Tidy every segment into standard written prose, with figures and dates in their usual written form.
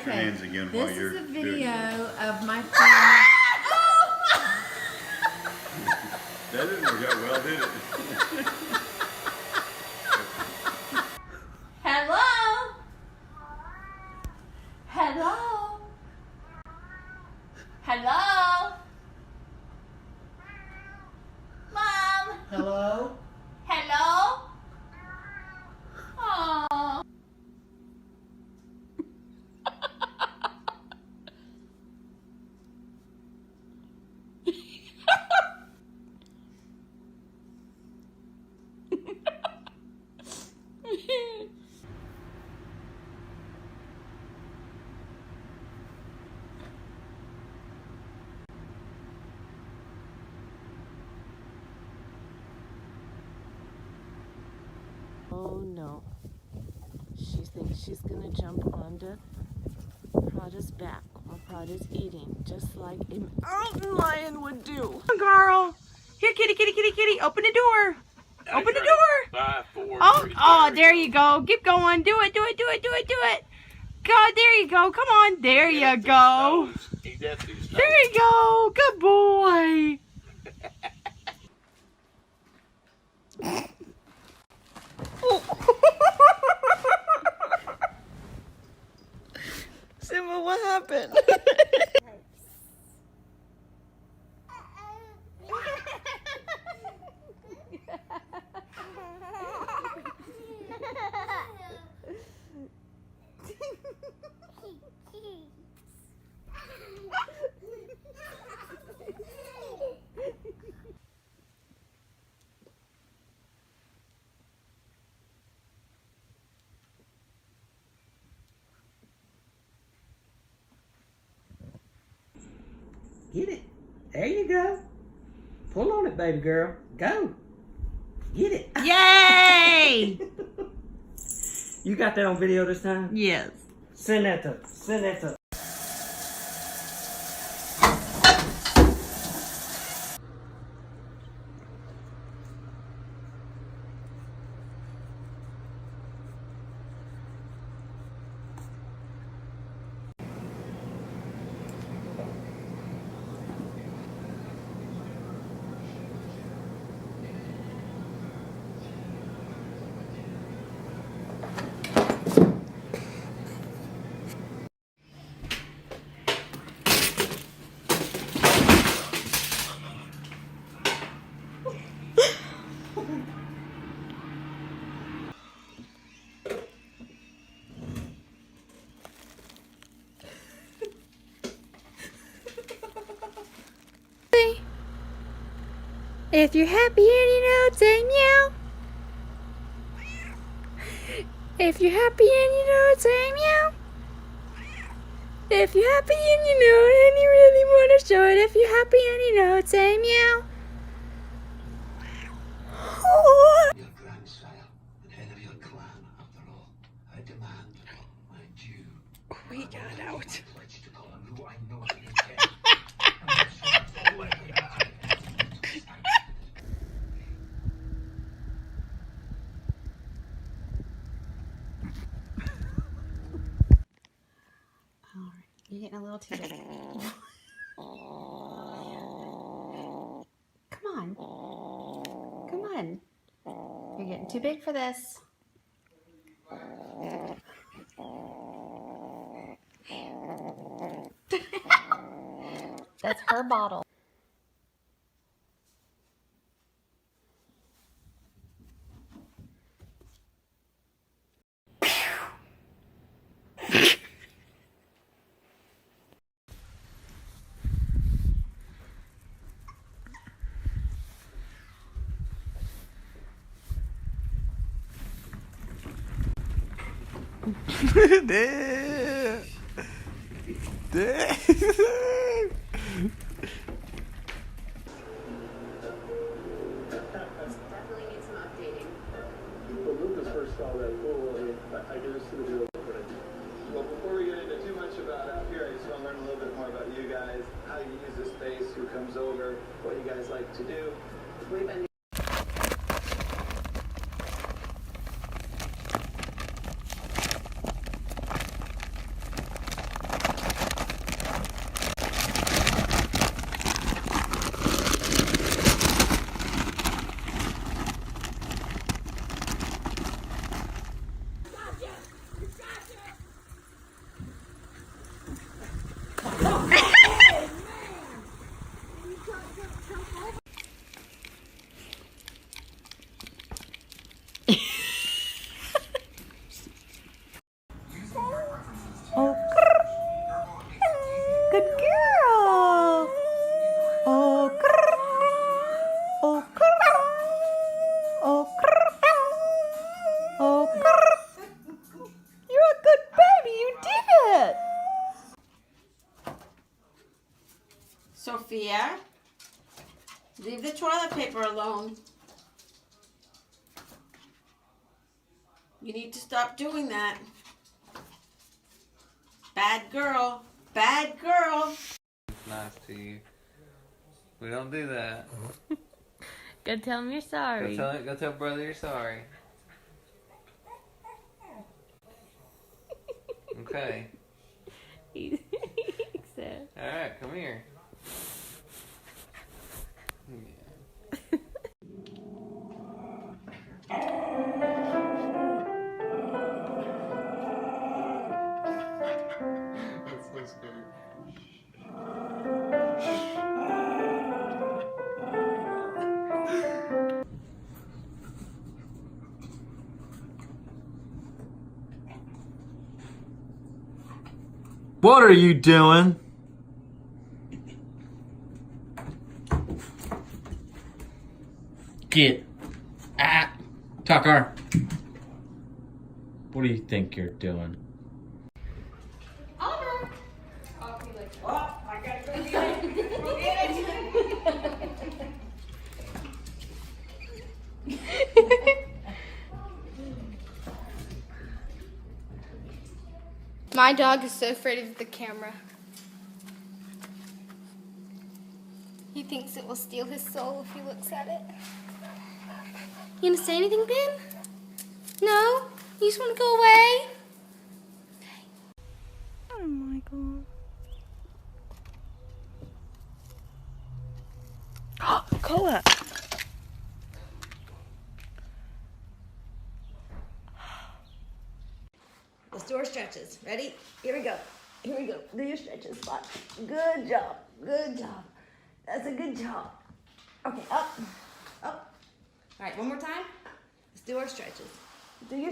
wash your hands again while This you're is a doing video it. of my friend. That didn't work out well, did it? Hello? Hello? Hello? Mom? Hello? Hello? Aww. Oh no. She thinks she's gonna jump onto Prada's back while Prada's eating, just like a mountain lion would do. Carl! Here, kitty, kitty, kitty, kitty, open the door! Open the door! 5, 4, Oh, 3, oh, there you go. Keep going. Do it, do it, do it, do it, do it. God, there you go. Come on. There you go. He's at these There you go. Good boy. Simba, what happened? Get it. There you go. Pull on it, baby girl. Go. Get it. Yay! You got that on video this time? Yes. Send that to. Send that to. If you're happy and you know it, say meow. If you're happy and you know it, say meow. If you're happy and you know it and you really want to show it, if you're happy and you know it, say meow. Your grandsire and head of your clan, after all. I demand my due. We got out. I pledge to call him who I know he is dead. And my son's already died. You're getting a little too big. Come on. Come on. You're getting too big for this. That's her bottle. There. There. Definitely need some updating. When Lucas first saw that pool, I did this to the deal. Well, before we get into too much about out here, I just want to learn a little bit more about you guys, how you use the space, who comes over, what you guys like to do. We've been Sophia. Leave the toilet paper alone. You need to stop doing that. Bad girl. Bad girl. Nice to you. We don't do that. Go tell him you're sorry. Go tell brother you're sorry. Okay. He said. Alright, come here. What are you doing? Get at Tucker. What do you think you're doing? Oliver. Oh, I gotta go get it. Go get it. My dog is so afraid of the camera. He thinks it will steal his soul if he looks at it. You gonna say anything, Ben? No? You just wanna go away? Oh my god. Cola. Let's do our stretches. Ready? Here we go. Here we go. Do your stretches, Spot. Good job. Good job. That's a good job. Okay, up. Up. All right, one more time. Let's do our stretches. Do your...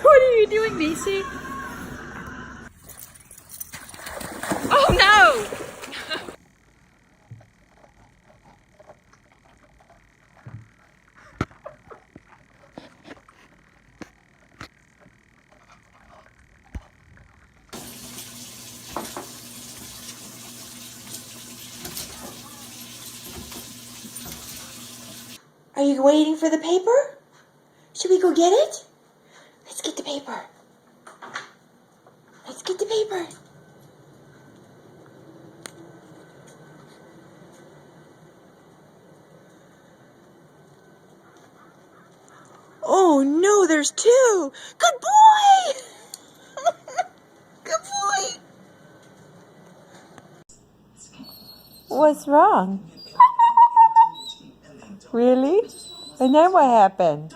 What are you doing, Macy? Oh no! Are you waiting for the paper? Should we go get it? Let's get the paper. Let's get the paper. Oh no, there's two. Good boy. Good boy. What's wrong? Really? And then what happened?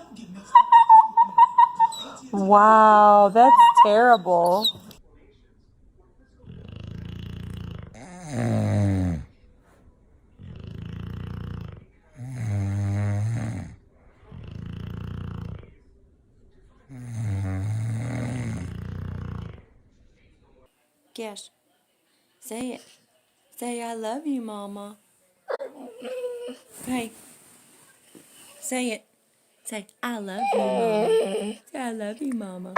Wow, that's terrible. Yes. Say it. Say I love you, Mama. Hey. Say it. Say I love you, Mama. Say I love you, Mama.